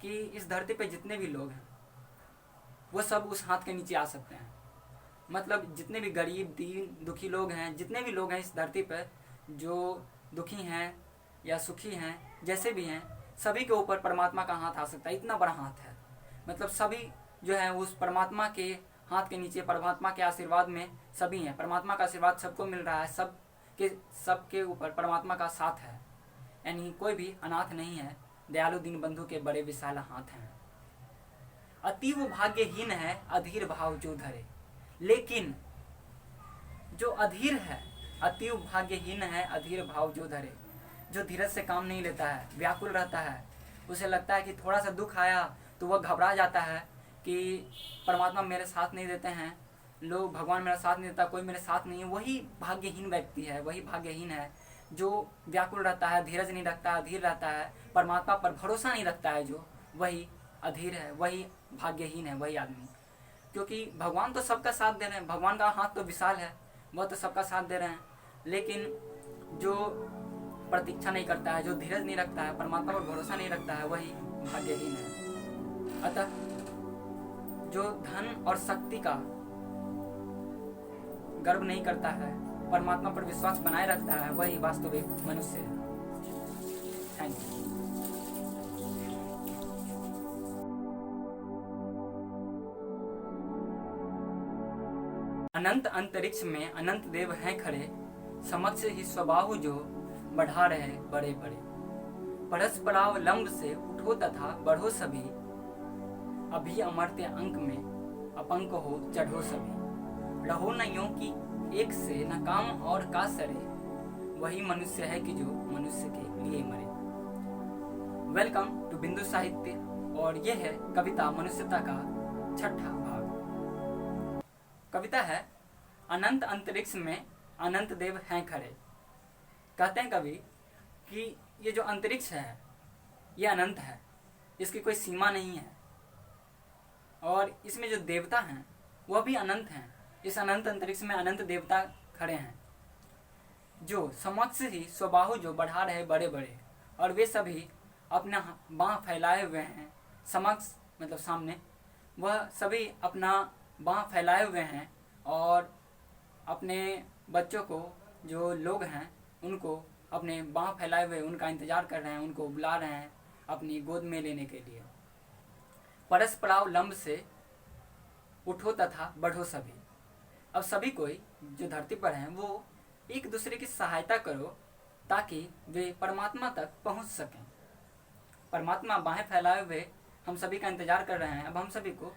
कि इस धरती पे जितने भी लोग हैं वो सब उस हाथ के नीचे आ सकते हैं। मतलब जितने भी गरीब, दीन, दुखी लोग हैं, जितने भी लोग हैं इस धरती पर, जो दुखी हैं या सुखी हैं, जैसे भी हैं, सभी के ऊपर परमात्मा का हाथ आ सकता है। इतना बड़ा हाथ है, मतलब सभी जो है उस परमात्मा के हाथ के नीचे, परमात्मा के आशीर्वाद में सभी हैं। परमात्मा का आशीर्वाद सबको मिल रहा है, सबके ऊपर परमात्मा का साथ है। यानी कोई भी अनाथ नहीं है, दयालु दीन बंधु के बड़े विशाल हाथ हैं। अतीव भाग्यहीन है अधीर भाव जो धरे। लेकिन जो अधीर है, अतीव भाग्यहीन है अधीर भाव जो धरे, जो धीरज से काम नहीं लेता है, व्याकुल रहता है, उसे लगता है कि थोड़ा सा दुख आया तो वह घबरा जाता है कि परमात्मा मेरे साथ नहीं देते हैं, लोग, भगवान मेरा साथ नहीं देता, कोई मेरे साथ नहीं है। वही भाग्यहीन व्यक्ति है, वही भाग्यहीन है जो व्याकुल रहता है, धीरज नहीं रखता, अधीर रहता है, परमात्मा पर भरोसा नहीं रखता है, जो वही अधीर है, वही भाग्यहीन है, वही आदमी। क्योंकि भगवान तो सबका साथ दे रहे हैं, भगवान का हाथ तो विशाल है, वह तो सबका साथ दे रहे हैं। लेकिन जो प्रतीक्षा नहीं करता है, जो धीरज नहीं रखता है, परमात्मा पर भरोसा नहीं रखता है, वही भाग्यहीन है। अतः जो धन और शक्ति का गर्व नहीं करता है, परमात्मा पर विश्वास बनाए रखता है, वही वास्तविक मनुष्य है। Thank you. अनंत अंतरिक्ष में अनंत देव हैं खड़े, समक्ष ही स्वबाहु जो बढ़ा रहे बड़े बड़े। परस्पराव लंब से उठो तथा बढ़ो सभी, अभी अमर्त्य अंक में अपंक हो चढ़ो सभी। रहो न यूं कि एक से न काम और का सरे, वही मनुष्य है कि जो मनुष्य के लिए मरे। वेलकम टू बिंदु साहित्य, और यह है कविता मनुष्यता का छठा भाग। कविता है अनंत अंतरिक्ष में अनंत देव हैं खड़े। कहते हैं कवि कि ये जो अंतरिक्ष है ये अनंत है, इसकी कोई सीमा नहीं है, और इसमें जो देवता हैं वह भी अनंत हैं। इस अनंत अंतरिक्ष में अनंत देवता खड़े हैं, जो समक्ष ही स्वबाहु जो बढ़ा रहे बड़े बड़े, और वे सभी अपना बाँह फैलाए हुए हैं। समक्ष मतलब सामने, वह सभी अपना बाँह फैलाए हुए हैं और अपने बच्चों को, जो लोग हैं उनको अपने बाँह फैलाए हुए उनका इंतजार कर रहे हैं, उनको बुला रहे हैं अपनी गोद में लेने के लिए। परस्पराव लंब से उठो तथा बढ़ो सभी। अब सभी कोई जो धरती पर हैं वो एक दूसरे की सहायता करो ताकि वे परमात्मा तक पहुंच सकें। परमात्मा बाहें फैलाए हुए हम सभी का इंतजार कर रहे हैं। अब हम सभी को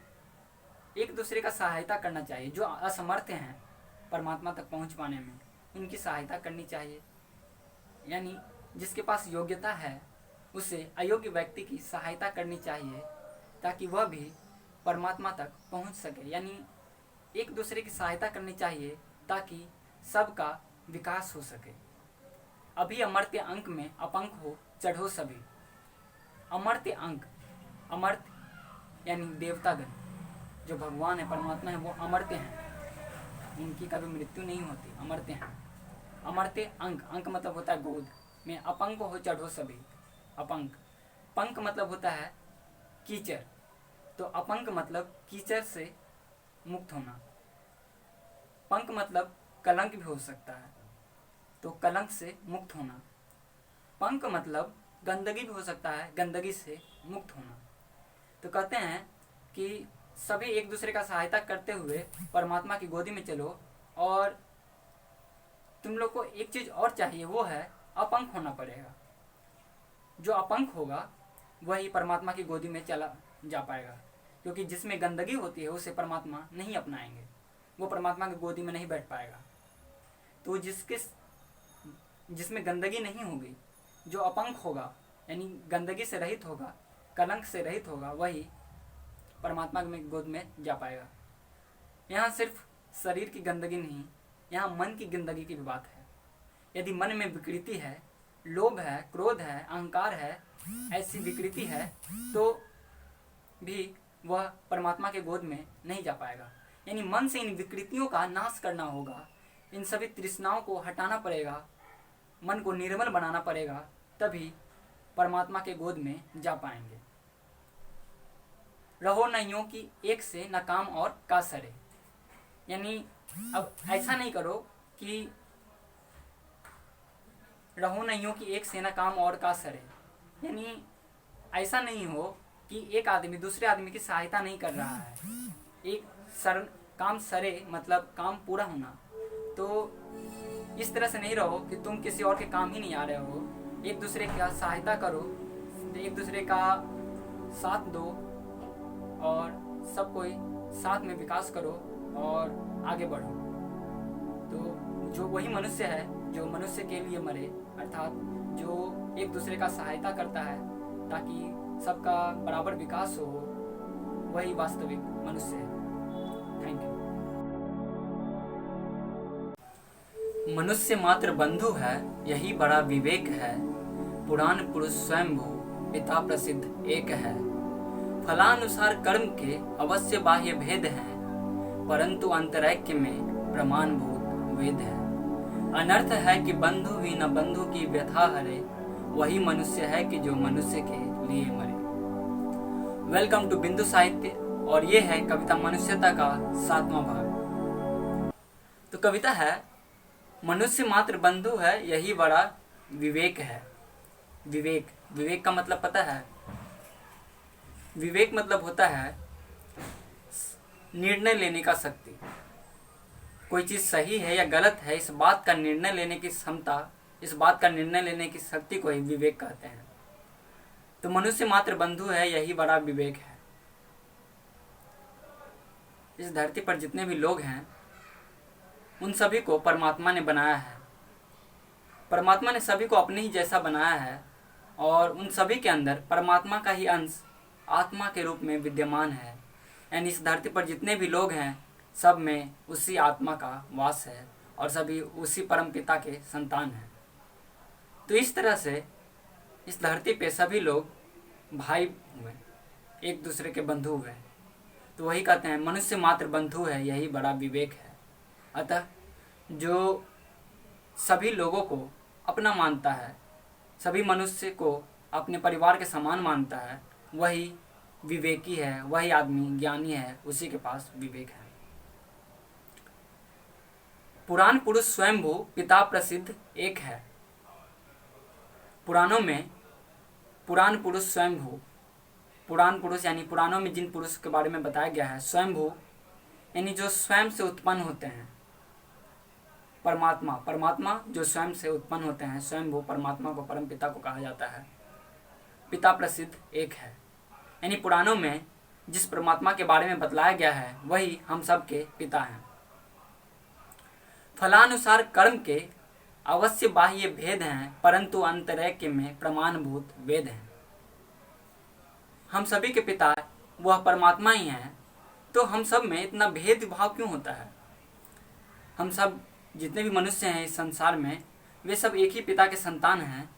एक दूसरे का सहायता करना चाहिए। जो असमर्थ हैं परमात्मा तक पहुंच पाने में, उनकी सहायता करनी चाहिए। यानी जिसके पास योग्यता है उसे अयोग्य व्यक्ति की सहायता करनी चाहिए ताकि वह भी परमात्मा तक पहुंच सके। यानी एक दूसरे की सहायता करनी चाहिए ताकि सबका विकास हो सके। अभी अमर्त्य अंक में अपंक हो चढ़ो सभी। अमर्त्य अंक, अमर्त्य यानी देवतागण, जो भगवान है, परमात्मा है, वो अमर्त्य हैं, उनकी कभी मृत्यु नहीं होती, अमर्त्य हैं। अमर्त्य अंक, अंक मतलब होता है गोद में, अपंक हो चढ़ो सभी। अपंक, पंक मतलब होता है कीचड़, तो अपंक मतलब कीचड़ से मुक्त होना। पंक मतलब कलंक भी हो सकता है, तो कलंक से मुक्त होना। पंक मतलब गंदगी भी हो सकता है, गंदगी से मुक्त होना। तो कहते हैं कि सभी एक दूसरे का सहायता करते हुए परमात्मा की गोदी में चलो, और तुम लोग को एक चीज़ और चाहिए, वो है अपंक होना पड़ेगा। जो अपंक होगा वही परमात्मा की गोदी में चला जा पाएगा, क्योंकि जिसमें गंदगी होती है उसे परमात्मा नहीं अपनाएंगे, वो परमात्मा की गोदी में नहीं बैठ पाएगा। तो जिसमें गंदगी नहीं होगी, जो अपंक होगा यानी गंदगी से रहित होगा, कलंक से रहित होगा, वही परमात्मा की गोद में जा पाएगा। यहाँ सिर्फ शरीर की गंदगी नहीं, यहाँ मन की गंदगी की भी बात है। यदि मन में विकृति है, लोभ है, क्रोध है, अहंकार है, ऐसी विकृति है, तो भी वह परमात्मा के गोद में नहीं जा पाएगा। यानी मन से इन विकृतियों का नाश करना होगा, इन सभी तृष्णाओं को हटाना पड़ेगा, मन को निर्मल बनाना पड़ेगा, तभी परमात्मा के गोद में जा पाएंगे। रहो न यूं कि एक से न काम और का सरे। यानी अब ऐसा नहीं करो कि रहो न यूं कि एक से न काम और का सरे। यानी ऐसा नहीं हो कि एक आदमी दूसरे आदमी की सहायता नहीं कर रहा है, एक काम सरे मतलब काम पूरा होना। तो इस तरह से नहीं रहो कि तुम किसी और के काम ही नहीं आ रहे हो, एक दूसरे की सहायता करो तो एक दूसरे का साथ दो और सब कोई साथ में विकास करो और आगे बढ़ो। तो जो वही मनुष्य है जो मनुष्य के लिए मरे, अर्थात जो एक दूसरे का सहायता करता है ताकि सबका बराबर विकास हो, वही वास्तविक मनुष्य है। Thank you. मनुष्य मात्र बंधु है, यही बड़ा विवेक है। पुराण पुरुष स्वयंभू, पिता प्रसिद्ध एक है। फलानुसार कर्म के अवश्य बाह्य भेद हैं, परंतु अंतरैक्य में प्रमाणभूत वेद है। अनर्थ है कि बंधु भी न बंधु की व्यथा हरे, वही मनुष्य है कि जो मनुष्य के लिए मरे। वेलकम टू बिंदु साहित्य, और ये है कविता मनुष्यता का 7वां भाग। तो कविता है, मनुष्य मात्र बंधु है, यही बड़ा विवेक है। विवेक का मतलब पता है? विवेक मतलब होता है निर्णय लेने का शक्ति। कोई चीज सही है या गलत है, इस बात का निर्णय लेने की क्षमता, इस बात का निर्णय लेने की शक्ति को ही विवेक कहते हैं। तो मनुष्य मात्र बंधु है, यही बड़ा विवेक है। इस धरती पर जितने भी लोग हैं उन सभी को परमात्मा ने बनाया है। परमात्मा ने सभी को अपने ही जैसा बनाया है और उन सभी के अंदर परमात्मा का ही अंश आत्मा के रूप में विद्यमान है। यानी इस धरती पर जितने भी लोग हैं सब में उसी आत्मा का वास है और सभी उसी परम पिता के संतान हैं। तो इस तरह से इस धरती पे सभी लोग भाई हुए, एक दूसरे के बंधु हुए। तो वही कहते हैं मनुष्य मात्र बंधु है, यही बड़ा विवेक है। अतः जो सभी लोगों को अपना मानता है, सभी मनुष्य को अपने परिवार के समान मानता है, वही विवेकी है, वही आदमी ज्ञानी है, उसी के पास विवेक है। पुराण पुरुष स्वयंभू, पिता प्रसिद्ध एक है। पुराणों में पुराण पुरुष स्वयंभू, पुराण पुरुष यानी पुराणों में जिन पुरुष के बारे में बताया गया है, स्वयंभू यानी जो स्वयं से उत्पन्न होते हैं। परमात्मा जो स्वयं से उत्पन्न होते हैं, स्वयंभू परमात्मा को, परम पिता को कहा जाता है। पिता प्रसिद्ध एक है, यानी पुराणों में जिस परमात्मा के बारे में बतलाया गया है वही हम सब के पिता हैं। फलानुसार कर्म के अवश्य बाह्य भेद हैं, परंतु अंतरैक्य में प्रमाणभूत वेद हैं। हम सभी के पिता वह परमात्मा ही हैं, तो हम सब में इतना भेदभाव क्यों होता है? हम सब जितने भी मनुष्य हैं इस संसार में, वे सब एक ही पिता के संतान हैं।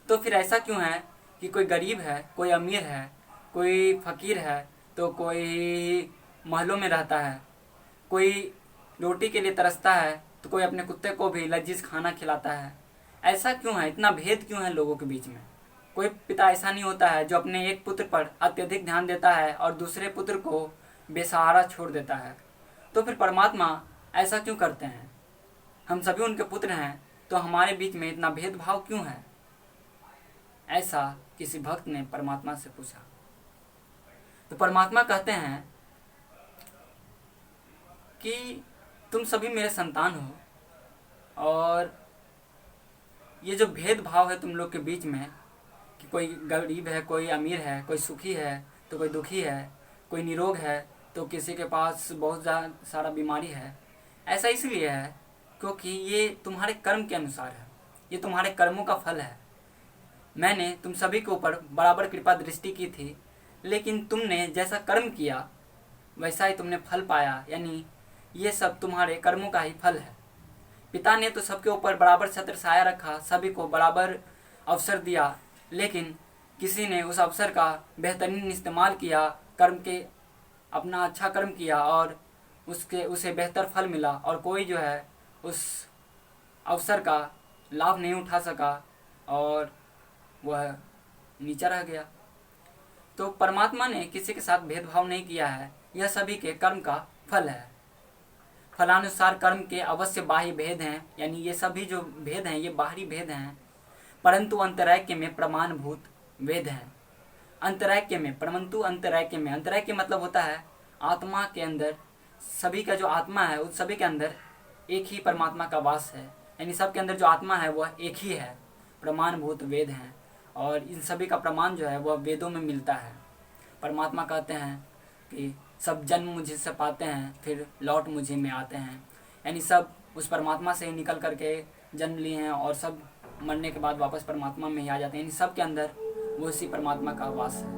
तो फिर ऐसा क्यों है कि कोई गरीब है, कोई अमीर है, कोई फकीर है, तो कोई महलों में रहता है, कोई रोटी के लिए तरसता है, तो कोई अपने कुत्ते को भी लजीज खाना खिलाता है। ऐसा क्यों है? इतना भेद क्यों है लोगों के बीच में? कोई पिता ऐसा नहीं होता है जो अपने एक पुत्र पर अत्यधिक ध्यान देता है और दूसरे पुत्र को बेसहारा छोड़ देता है। तो फिर परमात्मा ऐसा क्यों करते हैं? हम सभी उनके पुत्र हैं, तो हमारे बीच में इतना भेदभाव क्यों है? ऐसा किसी भक्त ने परमात्मा से पूछा। तो परमात्मा कहते हैं कि तुम सभी मेरे संतान हो, और ये जो भेदभाव है तुम लोग के बीच में कि कोई गरीब है, कोई अमीर है, कोई सुखी है तो कोई दुखी है, कोई निरोग है तो किसी के पास बहुत सारा बीमारी है, ऐसा इसलिए है क्योंकि ये तुम्हारे कर्म के अनुसार है, ये तुम्हारे कर्मों का फल है। मैंने तुम सभी के ऊपर बराबर कृपा दृष्टि की थी, लेकिन तुमने जैसा कर्म किया वैसा ही तुमने फल पाया, यानी ये सब तुम्हारे कर्मों का ही फल है। पिता ने तो सबके ऊपर बराबर छत्र छाया रखा, सभी को बराबर अवसर दिया, लेकिन किसी ने उस अवसर का बेहतरीन इस्तेमाल किया, कर्म के अपना अच्छा कर्म किया और उसे बेहतर फल मिला, और कोई जो है उस अवसर का लाभ नहीं उठा सका और वह नीचा रह गया। तो परमात्मा ने किसी के साथ भेदभाव नहीं किया है, यह सभी के कर्म का फल है। फलानुसार कर्म के अवश्य बाह्य भेद हैं, यानी ये सभी जो भेद हैं ये बाहरी भेद हैं, परंतु अंतरैक्य में प्रमाणभूत वेद हैं। अंतरैक्य में, परंतु अंतरैक्य में, अंतरैक्य मतलब होता है आत्मा के अंदर, सभी का जो आत्मा है उस सभी के अंदर एक ही परमात्मा का वास है, यानी सबके अंदर जो आत्मा है वह एक ही है। प्रमाणभूत वेद हैं, और इन सभी का प्रमाण जो है वह वेदों में मिलता है। परमात्मा कहते हैं कि सब जन्म मुझे से पाते हैं, फिर लौट मुझे में आते हैं, यानी सब उस परमात्मा से ही निकल करके जन्म लिए हैं और सब मरने के बाद वापस परमात्मा में ही आ जाते हैं, यानी सब के अंदर वो उसी परमात्मा का वास है।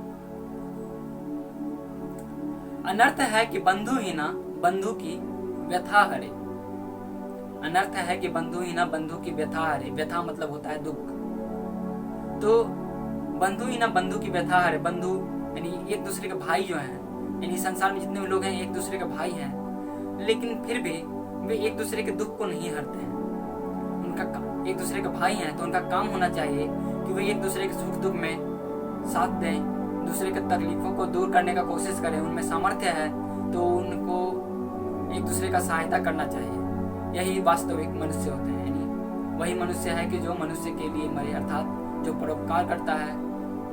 अनर्थ है कि बंधु ही ना बंधु की व्यथा हरे। अनर्थ है कि बंधु ही ना बंधु की व्यथा हरे। व्यथा मतलब होता है दुख। तो बंधु ही ना बंधु की व्यथा हरे। बंधु यानी एक दूसरे के भाई जो हैं, यानी संसार में जितने भी लोग हैं एक दूसरे के भाई हैं, लेकिन फिर भी वे एक दूसरे के दुख को नहीं हरते हैं। उनका एक दूसरे के भाई हैं तो उनका काम होना चाहिए कि वे एक दूसरे के सुख दुख में साथ दें, दूसरे के तकलीफों को दूर करने का कोशिश करें। उनमें सामर्थ्य है तो उनको एक दूसरे का सहायता करना चाहिए। यही वास्तविक मनुष्य होते हैं, यानी वही मनुष्य है कि जो मनुष्य के लिए मरे, अर्थात जो परोपकार करता है,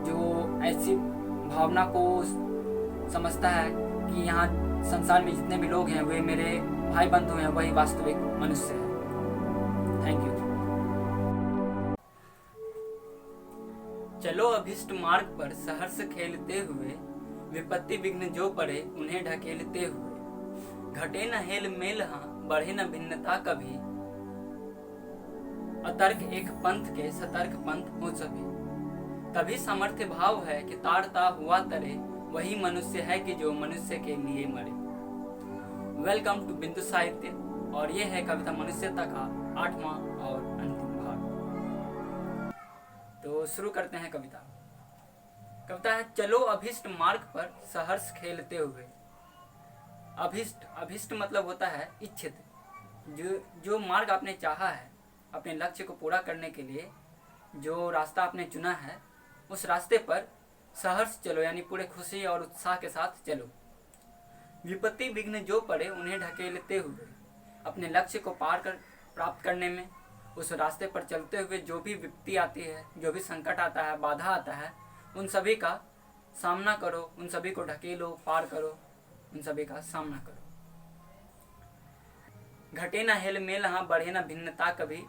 जो ऐसी भावना को समझता है कि यहाँ संसार में जितने भी लोग हैं वे मेरे भाई बंधु हैं, वही वास्तविक मनुष्य है। Thank you. चलो अभिष्ट मार्ग पर सहर्ष खेलते हुए, विपत्ति विघ्न जो पड़े उन्हें ढकेलते हुए। घटे न हेल मेल हाँ, बढ़े न भिन्नता कभी, अतर्क एक पंथ के सतर्क पंथ हो सभी। तभी सामर्थ्य भाव है कि ताड़ता हुआ तरे, वही मनुष्य है कि जो मनुष्य के लिए मरे। वेलकम टू बिंदु साहित्य, और ये है कविता मनुष्यता का 8वां और अंतिम भाग। तो शुरू करते हैं कविता। कविता है चलो अभिष्ट मार्ग पर सहर्ष खेलते हुए। अभिष्ट मतलब होता है इच्छित। जो मार्ग आपने चाहा है, अपने लक्ष्य को पूरा करने के लिए जो रास्ता आपने चुना है, उस रास्ते पर सहर्ष चलो, यानी पूरे खुशी और उत्साह के साथ चलो। विपत्ति विघ्न जो पड़े उन्हें ढकेलते हुए, अपने लक्ष्य को प्राप्त करने में उस रास्ते पर चलते हुए जो भी विपत्ति आती है, जो भी संकट आता है, बाधा आता है, उन सभी का सामना करो, उन सभी को ढकेलो, पार करो, उन सभी का सामना करो। घटे न हेल मेल हाँ, बढ़े न भिन्नता कभी,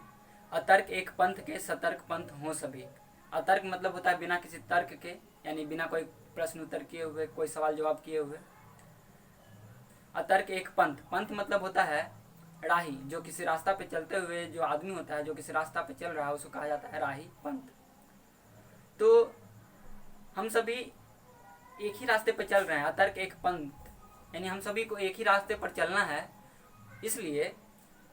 अतर्क एक पंथ के सतर्क पंथ हो सभी। अतर्क मतलब होता है बिना किसी तर्क के, यानी बिना कोई प्रश्न उत्तर किए हुए, कोई सवाल जवाब किए हुए। अतर्क एक पंथ, पंथ मतलब होता है राही। जो किसी रास्ता पे चलते हुए जो आदमी होता है, जो किसी रास्ता पे चल रहा है, उसको कहा जाता है राही, पंथ। तो हम सभी एक ही रास्ते पे चल रहे हैं, अतर्क एक पंथ, यानी हम सभी को एक ही रास्ते पर चलना है। इसलिए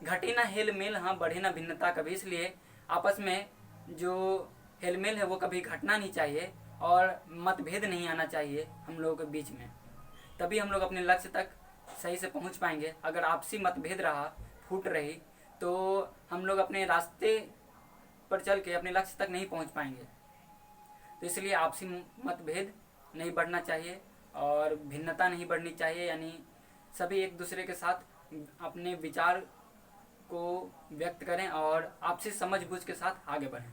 घटे ना हेल मेल हाँ, बढ़े ना भिन्नता कभी। इसलिए आपस में जो हेलमेल है वो कभी घटना नहीं चाहिए और मतभेद नहीं आना चाहिए हम लोगों के बीच में। तभी हम लोग अपने लक्ष्य तक सही से पहुंच पाएंगे। अगर आपसी मतभेद रहा, फूट रही, तो हम लोग अपने रास्ते पर चल के अपने लक्ष्य तक नहीं पहुंच पाएंगे। तो इसलिए आपसी मतभेद नहीं बढ़ना चाहिए और भिन्नता नहीं बढ़नी चाहिए, यानी सभी एक दूसरे के साथ अपने विचार को व्यक्त करें और आपसी समझबूझ के साथ आगे बढ़ें।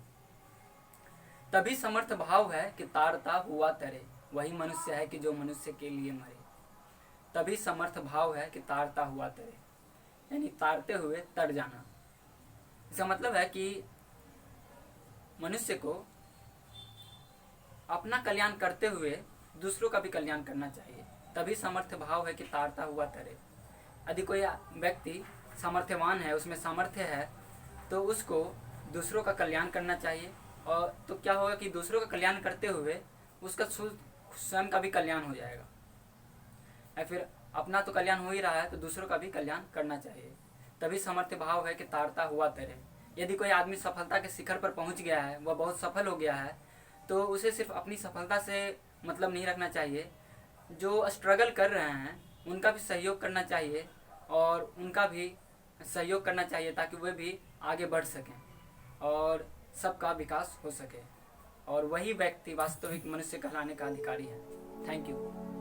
तभी समर्थ भाव है कि तारता हुआ तरे, वही मनुष्य है कि जो मनुष्य के लिए मरे। तभी समर्थ भाव है कि तारता हुआ तरे, यानी तारते हुए तर जाना। इसका मतलब है कि मनुष्य को अपना कल्याण करते हुए दूसरों का भी कल्याण करना चाहिए। तभी समर्थ भाव है कि तारता हुआ तरे। यदि कोई व्यक्ति सामर्थ्यवान है, उसमें सामर्थ्य है, तो उसको दूसरों का कल्याण करना चाहिए। और तो क्या होगा कि दूसरों का कल्याण करते हुए उसका स्वयं का भी कल्याण हो जाएगा। या फिर अपना तो कल्याण हो ही रहा है तो दूसरों का भी कल्याण करना चाहिए। तभी सामर्थ्य भाव है कि तारता हुआ तरे। यदि कोई आदमी सफलता के शिखर पर पहुंच गया है, वह बहुत सफल हो गया है, तो उसे सिर्फ अपनी सफलता से मतलब नहीं रखना चाहिए। जो स्ट्रगल कर रहे हैं उनका भी सहयोग करना चाहिए और उनका भी सहयोग करना चाहिए ताकि वे भी आगे बढ़ सकें और सबका विकास हो सके। और वही व्यक्ति वास्तविक मनुष्य कहलाने का अधिकारी है। Thank you.